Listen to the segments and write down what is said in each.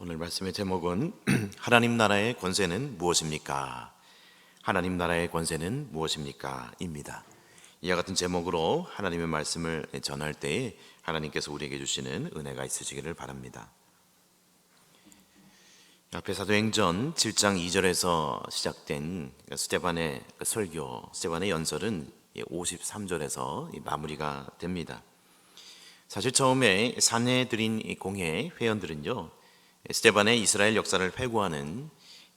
오늘 말씀의 제목은 하나님 나라의 권세는 무엇입니까? 하나님 나라의 권세는 무엇입니까? 입니다. 이와 같은 제목으로 하나님의 말씀을 전할 때에 하나님께서 우리에게 주시는 은혜가 있으시기를 바랍니다. 앞에 사도행전 7장 2절에서 시작된 스데반의 설교, 스데반의 연설은 53절에서 마무리가 됩니다. 사실 처음에 산헤드린 공회 회원들은요, 스데반의 이스라엘 역사를 회고하는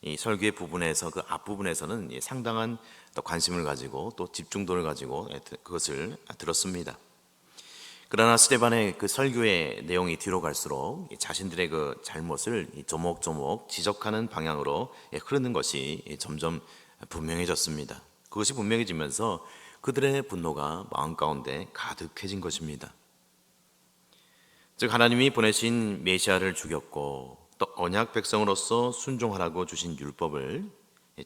이 설교의 부분에서 그 앞부분에서는 상당한 또 관심을 가지고 또 집중도를 가지고 그것을 들었습니다. 그러나 스데반의 그 설교의 내용이 뒤로 갈수록 자신들의 그 잘못을 조목조목 지적하는 방향으로 흐르는 것이 점점 분명해졌습니다. 그것이 분명해지면서 그들의 분노가 마음 가운데 가득해진 것입니다. 즉 하나님이 보내신 메시아를 죽였고 또 언약 백성으로서 순종하라고 주신 율법을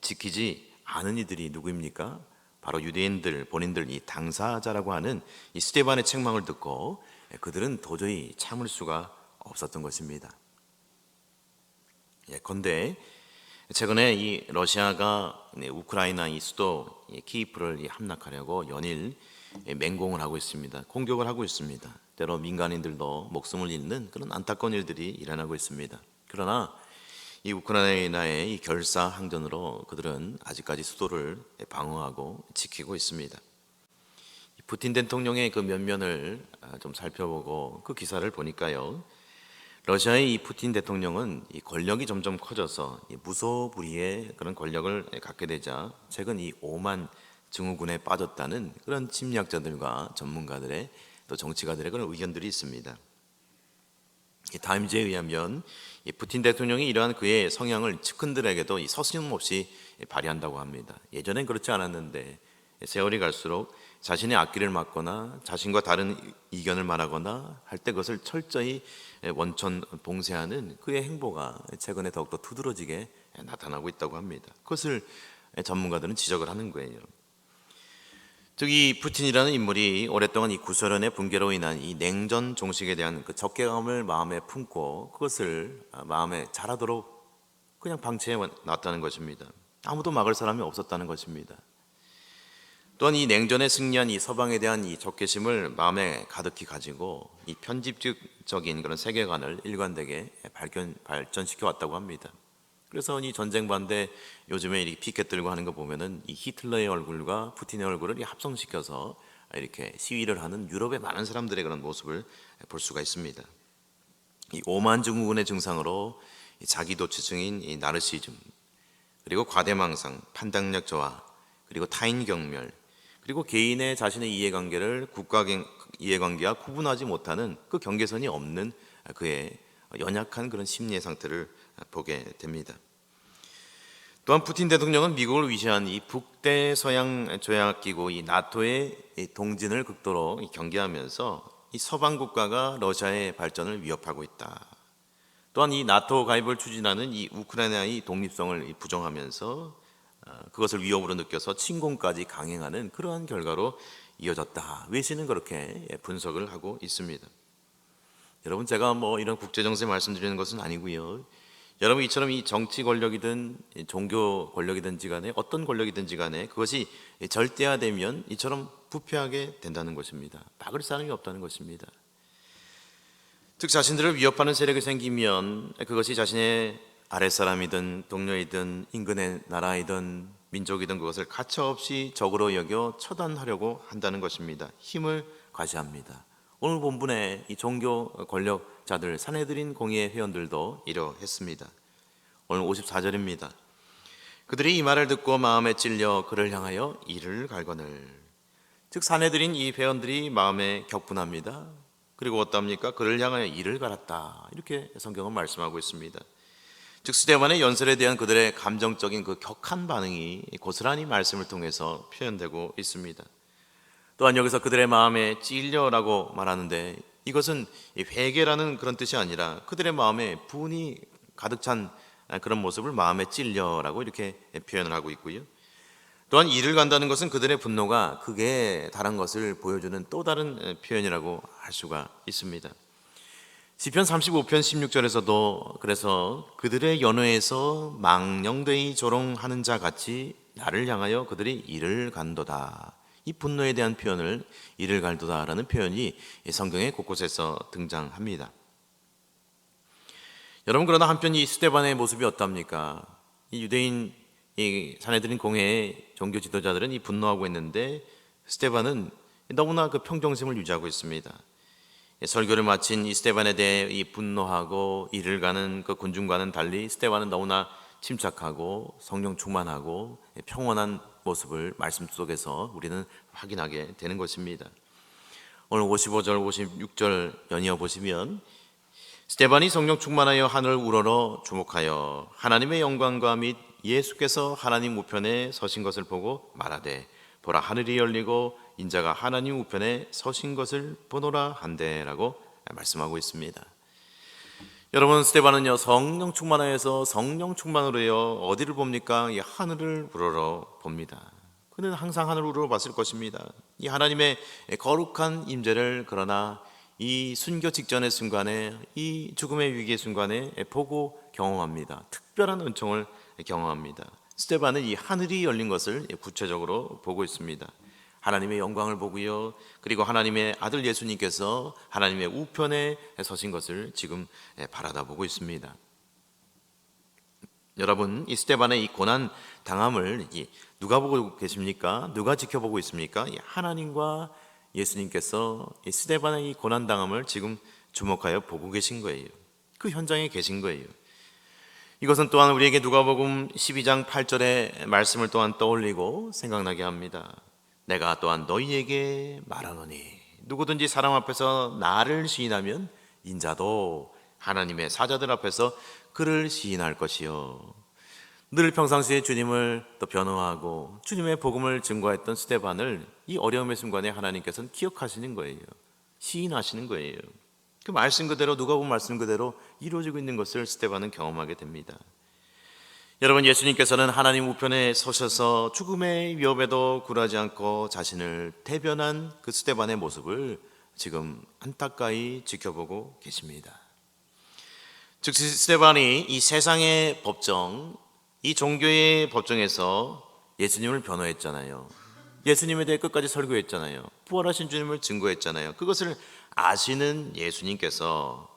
지키지 않은 이들이 누구입니까? 바로 유대인들, 본인들 이 당사자라고 하는 이 스데반의 책망을 듣고 그들은 도저히 참을 수가 없었던 것입니다. 예컨대 최근에 이 러시아가 우크라이나 이 수도 키이프를 함락하려고 연일 맹공을 하고 있습니다. 공격을 하고 있습니다. 때로 민간인들도 목숨을 잃는 그런 안타까운 일들이 일어나고 있습니다. 그러나 이 우크라이나의 이 결사항전으로 그들은 아직까지 수도를 방어하고 지키고 있습니다. 푸틴 대통령의 그 면면을 좀 살펴보고 그 기사를 보니까요, 러시아의 이 푸틴 대통령은 이 권력이 점점 커져서 이 무소불위의 그런 권력을 갖게 되자 최근 이 오만 증후군에 빠졌다는 그런 심리학자들과 전문가들의 또 정치가들의 그런 의견들이 있습니다. 이 타임즈에 의하면 이 푸틴 대통령이 이러한 그의 성향을 측근들에게도 이 서슴없이 발휘한다고 합니다. 예전엔 그렇지 않았는데 세월이 갈수록 자신의 앞길을 막거나 자신과 다른 의견을 말하거나 할 때 그것을 철저히 원천 봉쇄하는 그의 행보가 최근에 더욱더 두드러지게 나타나고 있다고 합니다. 그것을 전문가들은 지적을 하는 거예요. 즉 이 푸틴이라는 인물이 오랫동안 이 구소련의 붕괴로 인한 이 냉전 종식에 대한 그 적개감을 마음에 품고 그것을 마음에 자라도록 그냥 방치해 놨다는 것입니다. 아무도 막을 사람이 없었다는 것입니다. 또한 이 냉전에 승리한 이 서방에 대한 이 적개심을 마음에 가득히 가지고 이 편집적인 그런 세계관을 일관되게 발전시켜 왔다고 합니다. 그래서 이 전쟁 반대 요즘에 이렇게 피켓 들고 하는 거 보면은 이 히틀러의 얼굴과 푸틴의 얼굴을 합성시켜서 이렇게 시위를 하는 유럽의 많은 사람들의 그런 모습을 볼 수가 있습니다. 이 오만 증후군의 증상으로 자기도취증인 이 나르시즘, 그리고 과대망상, 판단력 저하, 그리고 타인 경멸, 그리고 개인의 자신의 이해관계를 국가 이해관계와 구분하지 못하는 그 경계선이 없는 그의 연약한 그런 심리의 상태를 보게 됩니다. 또한 푸틴 대통령은 미국을 위시한 이 북대서양 조약기구 이 나토의 동진을 극도로 경계하면서 이 서방 국가가 러시아의 발전을 위협하고 있다. 또한 이 나토 가입을 추진하는 이 우크라이나의 독립성을 부정하면서 그것을 위협으로 느껴서 침공까지 강행하는 그러한 결과로 이어졌다. 외신은 그렇게 분석을 하고 있습니다. 여러분, 제가 뭐 이런 국제정세 말씀드리는 것은 아니고요. 여러분, 이처럼 이 정치 권력이든 종교 권력이든지 간에 어떤 권력이든지 간에 그것이 절대화되면 이처럼 부패하게 된다는 것입니다. 막을 사람이 없다는 것입니다. 즉 자신들을 위협하는 세력이 생기면 그것이 자신의 아랫사람이든 동료이든 인근의 나라이든 민족이든 그것을 가차없이 적으로 여겨 처단하려고 한다는 것입니다. 힘을 과시합니다. 오늘 본문의 이 종교 권력자들 산헤드린 공의회 회원들도 이러했습니다. 오늘 54절입니다. 그들이 이 말을 듣고 마음에 찔려 그를 향하여 이를 갈거늘. 즉 산헤드린 이 회원들이 마음에 격분합니다. 그리고 어떻습니까? 그를 향하여 이를 갈았다. 이렇게 성경은 말씀하고 있습니다. 즉 스데반의 연설에 대한 그들의 감정적인 그 격한 반응이 고스란히 말씀을 통해서 표현되고 있습니다. 또한 여기서 그들의 마음에 찔려라고 말하는데 이것은 회개라는 그런 뜻이 아니라 그들의 마음에 분이 가득 찬 그런 모습을 마음에 찔려라고 이렇게 표현을 하고 있고요. 또한 이를 간다는 것은 그들의 분노가 극에 달한 것을 보여주는 또 다른 표현이라고 할 수가 있습니다. 시편 35편 16절에서도 그래서 그들의 연회에서 망령되이 조롱하는 자 같이 나를 향하여 그들이 이를 간도다. 이 분노에 대한 표현을 이를 갈도다라는 표현이 성경의 곳곳에서 등장합니다. 여러분, 그러나 한편 이 스데반의 모습이 어떻습니까? 이 유대인 이 사내들인 공회의 종교 지도자들은 이 분노하고 있는데 스데반은 너무나 그 평정심을 유지하고 있습니다. 설교를 마친 이 스데반에 대해 이 분노하고 이를 가는 그 군중과는 달리 스데반은 너무나 침착하고 성령 충만하고 평온한 모습을 말씀 속에서 우리는 확인하게 되는 것입니다. 오늘 55절 56절 연이어 보시면 스데반이 성령 충만하여 하늘 우러러 주목하여 하나님의 영광과 및 예수께서 하나님 우편에 서신 것을 보고 말하되 보라 하늘이 열리고 인자가 하나님 우편에 서신 것을 보노라 한대라고 말씀하고 있습니다. 여러분, 스데반은요 성령 충만하여서 성령 충만으로요 어디를 봅니까? 이 하늘을 우러러 봅니다. 그는 항상 하늘을 우러러 봤을 것입니다. 이 하나님의 거룩한 임재를 그러나 이 순교 직전의 순간에 이 죽음의 위기의 순간에 보고 경험합니다. 특별한 은총을 경험합니다. 스데반은 이 하늘이 열린 것을 구체적으로 보고 있습니다. 하나님의 영광을 보고요, 그리고 하나님의 아들 예수님께서 하나님의 우편에 서신 것을 지금 바라다보고 있습니다. 여러분, 이 스데반의 이 고난 당함을 누가 보고 계십니까? 누가 지켜보고 있습니까? 하나님과 예수님께서 이 스데반의 이 고난 당함을 지금 주목하여 보고 계신 거예요. 그 현장에 계신 거예요. 이것은 또한 우리에게 누가복음 12장 8절의 말씀을 또한 떠올리고 생각나게 합니다. 내가 또한 너희에게 말하노니 누구든지 사람 앞에서 나를 시인하면 인자도 하나님의 사자들 앞에서 그를 시인할 것이요. 늘 평상시에 주님을 또 변호하고 주님의 복음을 증거했던 스데반을 이 어려움의 순간에 하나님께서는 기억하시는 거예요. 시인하시는 거예요. 그 말씀 그대로, 누가복음 말씀 그대로 이루어지고 있는 것을 스데반은 경험하게 됩니다. 여러분, 예수님께서는 하나님 우편에 서셔서 죽음의 위협에도 굴하지 않고 자신을 대변한 그 스데반의 모습을 지금 안타까이 지켜보고 계십니다. 즉 스데반이 이 세상의 법정, 이 종교의 법정에서 예수님을 변호했잖아요. 예수님에 대해 끝까지 설교했잖아요. 부활하신 주님을 증거했잖아요. 그것을 아시는 예수님께서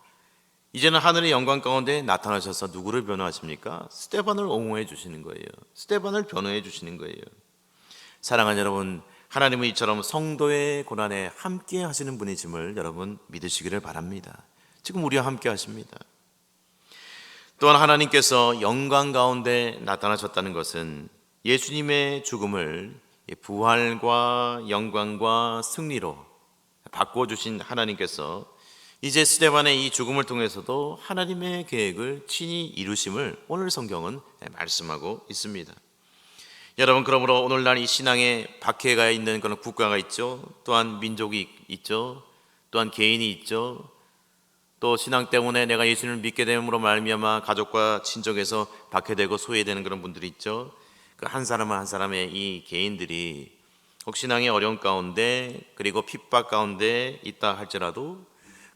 이제는 하늘의 영광 가운데 나타나셔서 누구를 변호하십니까? 스데반을 옹호해 주시는 거예요. 스데반을 변호해 주시는 거예요. 사랑하는 여러분, 하나님은 이처럼 성도의 고난에 함께 하시는 분이심을 여러분 믿으시기를 바랍니다. 지금 우리와 함께 하십니다. 또한 하나님께서 영광 가운데 나타나셨다는 것은 예수님의 죽음을 부활과 영광과 승리로 바꿔주신 하나님께서 이제 스데반의 이 죽음을 통해서도 하나님의 계획을 친히 이루심을 오늘 성경은 말씀하고 있습니다. 여러분, 그러므로 오늘날 이 신앙에 박해가 있는 그런 국가가 있죠. 또한 민족이 있죠. 또한 개인이 있죠. 또 신앙 때문에 내가 예수님을 믿게 됨으로 말미암아 가족과 친족에서 박해되고 소외되는 그런 분들이 있죠. 그 한 사람 한 사람의 이 개인들이 혹 신앙의 어려움 가운데 그리고 핍박 가운데 있다 할지라도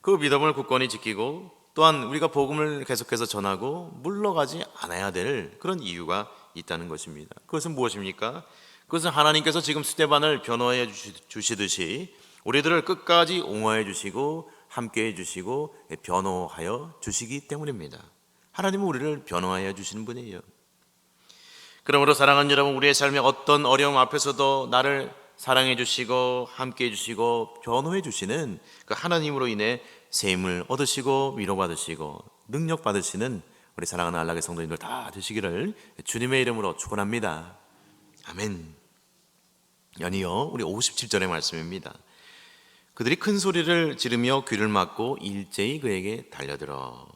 그 믿음을 굳건히 지키고 또한 우리가 복음을 계속해서 전하고 물러가지 않아야 될 그런 이유가 있다는 것입니다. 그것은 무엇입니까? 그것은 하나님께서 지금 스데반을 변호해 주시듯이 우리들을 끝까지 옹호해 주시고 함께해 주시고 변호하여 주시기 때문입니다. 하나님은 우리를 변호하여 주시는 분이에요. 그러므로 사랑하는 여러분, 우리의 삶의 어떤 어려움 앞에서도 나를 사랑해 주시고 함께 해 주시고 변호해 주시는 그 하나님으로 인해 세임을 얻으시고 위로받으시고 능력 받으시는 우리 사랑하는 안락의 성도님들 다 되시기를 주님의 이름으로 축원합니다. 아멘. 연이어 우리 57절의 말씀입니다. 그들이 큰 소리를 지르며 귀를 막고 일제히 그에게 달려들어.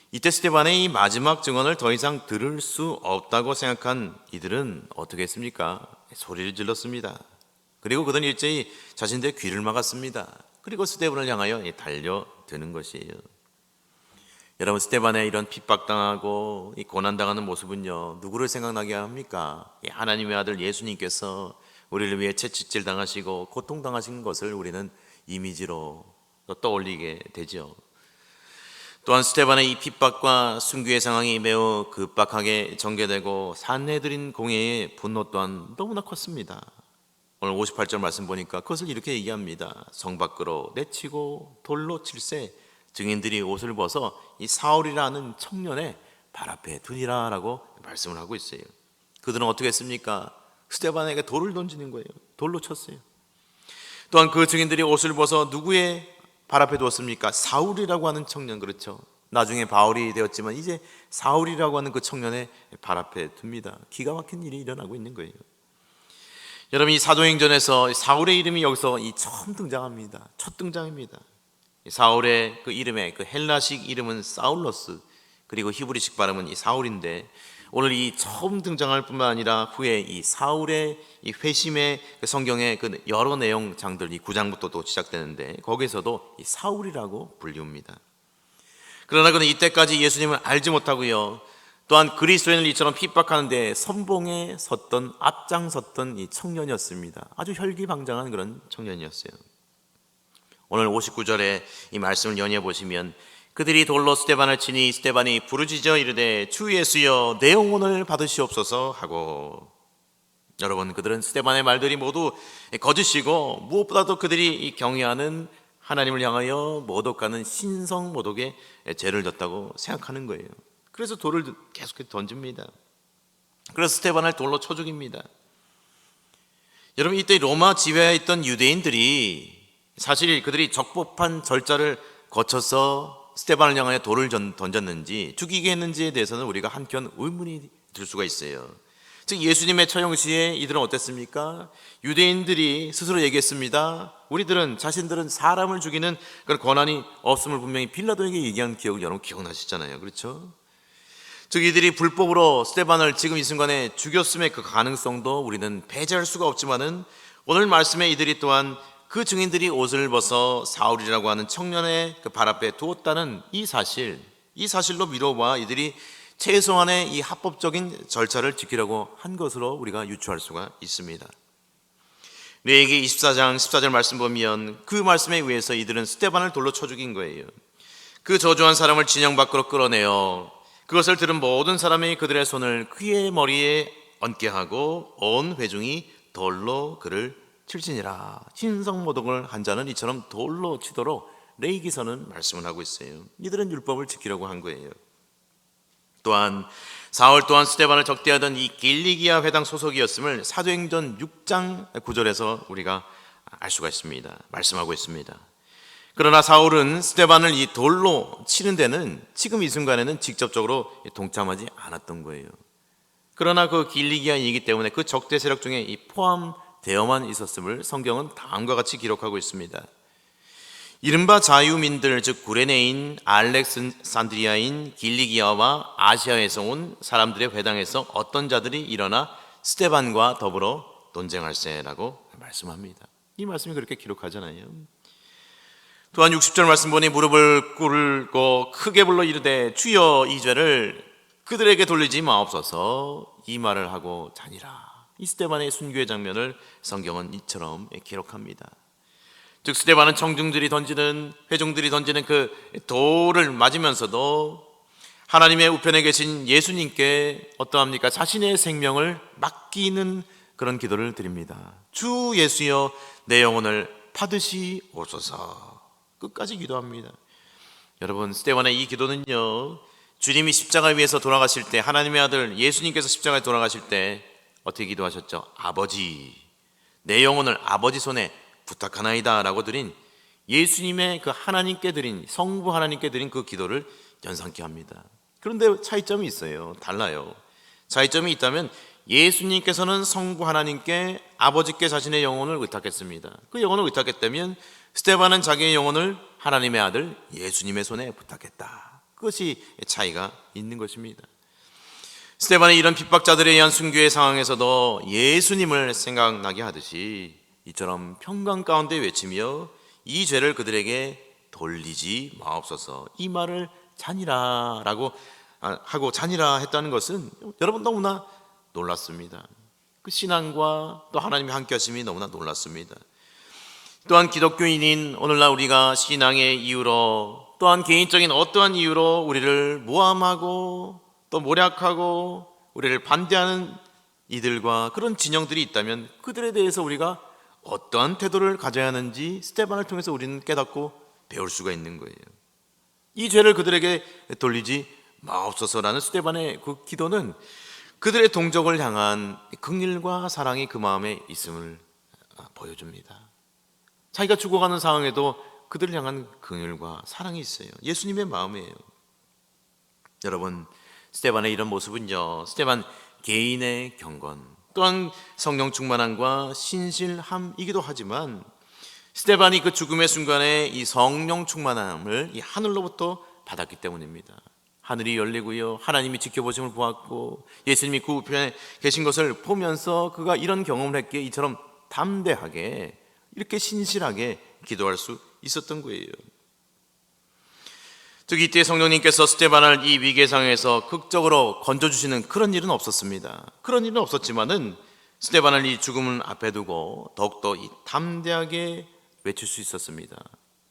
이때 스데반의 이 마지막 증언을 더 이상 들을 수 없다고 생각한 이들은 어떻게 했습니까? 소리를 질렀습니다. 그리고 그들은 일제히 자신들의 귀를 막았습니다. 그리고 스데반을 향하여 달려드는 것이에요. 여러분, 스데반의 이런 핍박당하고 이 고난당하는 모습은요, 누구를 생각나게 합니까? 하나님의 아들 예수님께서 우리를 위해 채찍질 당하시고 고통당하신 것을 우리는 이미지로 떠올리게 되죠. 또한 스데반의 이 핍박과 순교의 상황이 매우 급박하게 전개되고 산헤드린 공회의 분노 또한 너무나 컸습니다. 오늘 58절 말씀 보니까 그것을 이렇게 얘기합니다. 성 밖으로 내치고 돌로 칠세 증인들이 옷을 벗어 이 사울이라는 청년의 발 앞에 두니라 라고 말씀을 하고 있어요. 그들은 어떻게 했습니까? 스데반에게 돌을 던지는 거예요. 돌로 쳤어요. 또한 그 증인들이 옷을 벗어 누구의 발 앞에 두었습니까? 사울이라고 하는 청년, 그렇죠? 나중에 바울이 되었지만 이제 사울이라고 하는 그 청년의 발 앞에 둡니다. 기가 막힌 일이 일어나고 있는 거예요. 여러분, 이 사도행전에서 사울의 이름이 여기서 처음 등장합니다. 첫 등장입니다. 사울의 그 이름의 그 헬라식 이름은 사울러스, 그리고 히브리식 발음은 이 사울인데, 오늘 이 처음 등장할 뿐만 아니라 후에 이 사울의 이 회심의 그 성경의 그 여러 내용장들, 이 9장부터 또 시작되는데 거기에서도 이 사울이라고 불리웁니다. 그러나 그는 이때까지 예수님을 알지 못하고요, 또한 그리스도인을 이처럼 핍박하는데 선봉에 섰던, 앞장섰던 이 청년이었습니다. 아주 혈기방장한 그런 청년이었어요. 오늘 59절에 이 말씀을 연이어 보시면 그들이 돌로 스데반을 치니 스데반이 부르짖어 이르되 주 예수여 내 영혼을 받으시옵소서 하고, 여러분, 그들은 스데반의 말들이 모두 거짓이고 무엇보다도 그들이 경외하는 하나님을 향하여 모독하는 신성 모독에 죄를 졌다고 생각하는 거예요. 그래서 돌을 계속해서 던집니다. 그래서 스데반을 돌로 쳐 죽입니다. 여러분, 이때 로마 지배하에 있던 유대인들이 사실 그들이 적법한 절차를 거쳐서 스데반을 향하여 돌을 던졌는지 죽이게 했는지에 대해서는 우리가 한켠 의문이 들 수가 있어요. 즉 예수님의 처형 시에 이들은 어땠습니까? 유대인들이 스스로 얘기했습니다. 자신들은 사람을 죽이는 그런 권한이 없음을 분명히 빌라도에게 얘기한 기억을 여러분 기억나시잖아요. 그렇죠? 즉 이들이 불법으로 스데반을 지금 이 순간에 죽였음의 그 가능성도 우리는 배제할 수가 없지만은, 오늘 말씀에 이들이 또한 그 증인들이 옷을 벗어 사울이라고 하는 청년의 그 발 앞에 두었다는 이 사실로 미뤄봐 이들이 최소한의 이 합법적인 절차를 지키려고 한 것으로 우리가 유추할 수가 있습니다. 레위기 24장 14절 말씀 보면 그 말씀에 의해서 이들은 스데반을 돌로 쳐 죽인 거예요. 그 저주한 사람을 진영 밖으로 끌어내어 그것을 들은 모든 사람이 그들의 손을 그의 머리에 얹게 하고 온 회중이 돌로 그를 칠지니라. 신성모독을 한 자는 이처럼 돌로 치도록 레위기서는 말씀을 하고 있어요. 이들은 율법을 지키려고 한 거예요. 또한 사울 또한 스데반을 적대하던 이 길리기아 회당 소속이었음을 사도행전 6장 9절에서 우리가 알 수가 있습니다. 말씀하고 있습니다. 그러나 사울은 스데반을 이 돌로 치는 데는 지금 이 순간에는 직접적으로 동참하지 않았던 거예요. 그러나 그 길리기아이기 때문에 그 적대 세력 중에 이 포함되어만 있었음을 성경은 다음과 같이 기록하고 있습니다. 이른바 자유민들, 즉 구레네인, 알렉산드리아인, 길리기아와 아시아에서 온 사람들의 회당에서 어떤 자들이 일어나 스데반과 더불어 논쟁할세라고 말씀합니다. 이 말씀이 그렇게 기록하잖아요. 또한 60절 말씀 보니 무릎을 꿇고 크게 불러 이르되 주여 이 죄를 그들에게 돌리지 마옵소서, 이 말을 하고 자니라. 이 스데반의 순교의 장면을 성경은 이처럼 기록합니다. 즉 스데반은 회중들이 던지는 그 돌을 맞으면서도 하나님의 우편에 계신 예수님께 어떠합니까? 자신의 생명을 맡기는 그런 기도를 드립니다. 주 예수여 내 영혼을 받으시옵소서. 끝까지 기도합니다. 여러분, 스데반의 이 기도는요, 주님이 십자가 위에서 돌아가실 때, 하나님의 아들 예수님께서 십자가에 돌아가실 때 어떻게 기도하셨죠? 아버지, 내 영혼을 아버지 손에 부탁하나이다 라고 드린, 예수님의 그 하나님께 드린, 성부 하나님께 드린 그 기도를 연상케 합니다. 그런데 차이점이 있어요. 달라요. 차이점이 있다면 예수님께서는 성부 하나님께, 아버지께 자신의 영혼을 의탁했습니다. 그 영혼을 의탁했다면 스데반은 자기의 영혼을 하나님의 아들 예수님의 손에 부탁했다. 그것이 차이가 있는 것입니다. 스데반의 이런 핍박자들에 의한 순교의 상황에서도 예수님을 생각나게 하듯이 이처럼 평강 가운데 외치며 이 죄를 그들에게 돌리지 마옵소서, 이 말을 자니라 라고 하고 자니라 했다는 것은 여러분 너무나 놀랐습니다. 그 신앙과 또 하나님의 함께 하심이 너무나 놀랐습니다. 또한 기독교인인 오늘날 우리가 신앙의 이유로 또한 개인적인 어떠한 이유로 우리를 모함하고 또 모략하고 우리를 반대하는 이들과 그런 진영들이 있다면 그들에 대해서 우리가 어떠한 태도를 가져야 하는지 스데반을 통해서 우리는 깨닫고 배울 수가 있는 거예요. 이 죄를 그들에게 돌리지 마옵소서라는 스데반의 그 기도는 그들의 동족을 향한 긍휼과 사랑이 그 마음에 있음을 보여줍니다. 자기가 죽어가는 상황에도 그들을 향한 긍휼과 사랑이 있어요. 예수님의 마음이에요. 여러분, 스데반의 이런 모습은요, 스데반 개인의 경건 또한 성령 충만함과 신실함이기도 하지만 스데반이 그 죽음의 순간에 이 성령 충만함을 이 하늘로부터 받았기 때문입니다. 하늘이 열리고요, 하나님이 지켜보심을 보았고 예수님이 그 우편에 계신 것을 보면서 그가 이런 경험을 했기에 이처럼 담대하게 이렇게 신실하게 기도할 수 있었던 거예요. 특히 이때 성령님께서 스데반을 이 위기의 상황에서 극적으로 건져주시는 그런 일은 없었습니다. 그런 일은 없었지만은 스데반을 이 죽음을 앞에 두고 더욱더 이 담대하게 외칠 수 있었습니다.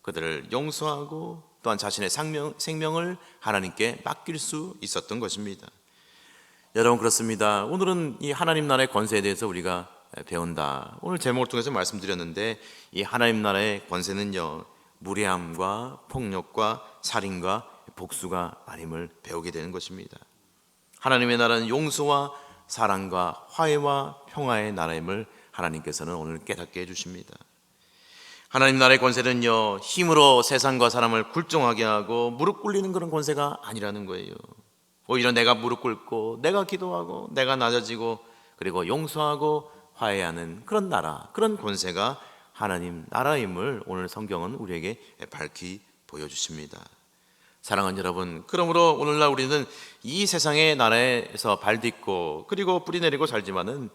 그들을 용서하고 또한 자신의 생명을 하나님께 맡길 수 있었던 것입니다. 여러분, 그렇습니다. 오늘은 이 하나님 나라의 권세에 대해서 우리가 배운다. 오늘 제목을 통해서 말씀드렸는데 이 하나님 나라의 권세는요, 무례함과 폭력과 살인과 복수가 아님을 배우게 되는 것입니다. 하나님의 나라는 용서와 사랑과 화해와 평화의 나라임을 하나님께서는 오늘 깨닫게 해주십니다. 하나님 나라의 권세는요, 힘으로 세상과 사람을 굴종하게 하고 무릎 꿇리는 그런 권세가 아니라는 거예요. 오히려 내가 무릎 꿇고 내가 기도하고 내가 낮아지고 그리고 용서하고 화해하는 그런 나라, 그런 권세가 하나님 나라임을 오늘 성경은 우리에게 밝히 보여주십니다. 사랑하는 여러분, 그러므로 오늘날 우리는 이 세상의 나라에서 발 딛고 그리고 뿌리 내리고 살지만은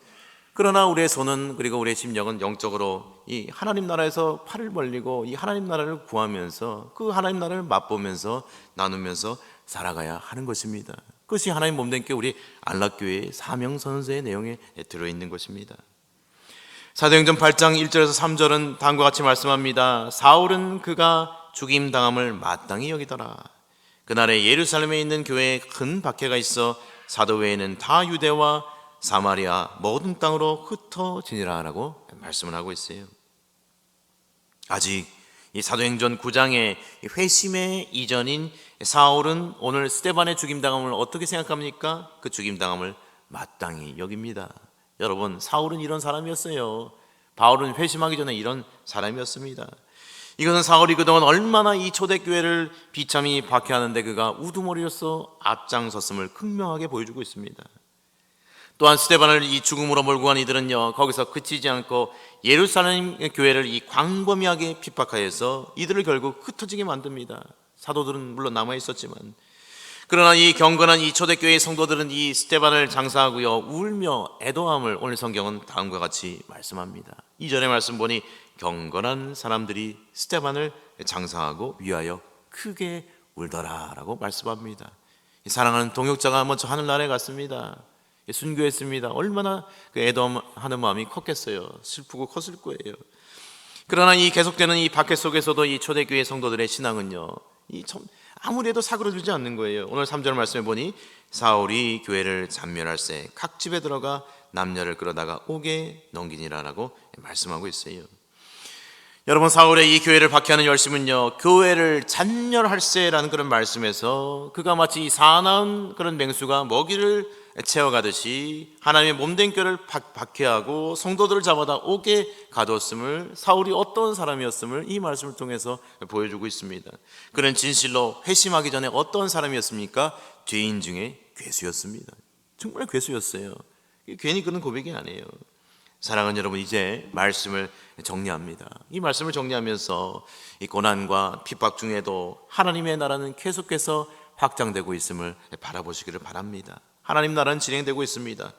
그러나 우리의 손은 그리고 우리의 심령은 영적으로 이 하나님 나라에서 팔을 벌리고 이 하나님 나라를 구하면서 그 하나님 나라를 맛보면서 나누면서 살아가야 하는 것입니다. 그것이 하나님 몸된 교회 우리 안락교회의 사명선서의 내용에 들어있는 것입니다. 사도행전 8장 1절에서 3절은 다음과 같이 말씀합니다. 사울은 그가 죽임당함을 마땅히 여기더라. 그날에 예루살렘에 있는 교회에 큰 박해가 있어 사도 외에는 다 유대와 사마리아 모든 땅으로 흩어지니라 라고 말씀을 하고 있어요. 아직 이 사도행전 9장의 회심의 이전인 사울은 오늘 스데반의 죽임당함을 어떻게 생각합니까? 그 죽임당함을 마땅히 여깁니다. 여러분, 사울은 이런 사람이었어요. 바울은 회심하기 전에 이런 사람이었습니다. 이것은 사울이 그동안 얼마나 이 초대교회를 비참히 박해하는데 그가 우두머리로서 앞장섰음을 극명하게 보여주고 있습니다. 또한 스데반을 이 죽음으로 몰고 간 이들은요, 거기서 그치지 않고 예루살렘 교회를 이 광범위하게 핍박하여서 이들을 결국 흩어지게 만듭니다. 사도들은 물론 남아 있었지만, 그러나 이 경건한 이 초대교회의 성도들은 이 스데반을 장사하고요, 울며 애도함을 오늘 성경은 다음과 같이 말씀합니다. 2절의 말씀 보니 경건한 사람들이 스데반을 장사하고 위하여 크게 울더라 라고 말씀합니다. 사랑하는 동역자가 먼저 하늘나라에 갔습니다. 순교했습니다. 얼마나 그 애도하는 마음이 컸겠어요. 슬프고 컸을 거예요. 그러나 이 계속되는 이 박해 속에서도 이 초대교회 성도들의 신앙은요, 아무리 해도 사그러들지 않는 거예요. 오늘 3절 말씀에 보니 사울이 교회를 잔멸할세 각 집에 들어가 남녀를 끌어다가 옥에 넘기니라라고 말씀하고 있어요. 여러분, 사울의 이 교회를 박해하는 열심은요, 교회를 잔멸할세라는 그런 말씀에서 그가 마치 이 사나운 그런 맹수가 먹이를 채워가듯이 하나님의 몸된 교회를 박해하고 성도들을 잡아다 옥에 가뒀음을, 사울이 어떤 사람이었음을 이 말씀을 통해서 보여주고 있습니다. 그는 진실로 회심하기 전에 어떤 사람이었습니까? 죄인 중에 괴수였습니다. 정말 괴수였어요. 괜히 그런 고백이 아니에요. 사랑하는 여러분, 이제 말씀을 정리합니다. 이 말씀을 정리하면서 이 고난과 핍박 중에도 하나님의 나라는 계속해서 확장되고 있음을 바라보시기를 바랍니다. 하나님 나라는 진행되고 있습니다.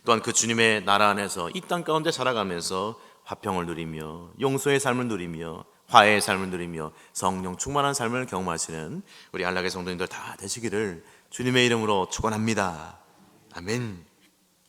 또한 그 주님의 나라 안에서 이 땅 가운데 살아가면서 화평을 누리며 용서의 삶을 누리며 화해의 삶을 누리며 성령 충만한 삶을 경험하시는 우리 안락의 성도님들 다 되시기를 주님의 이름으로 축원합니다. 아멘.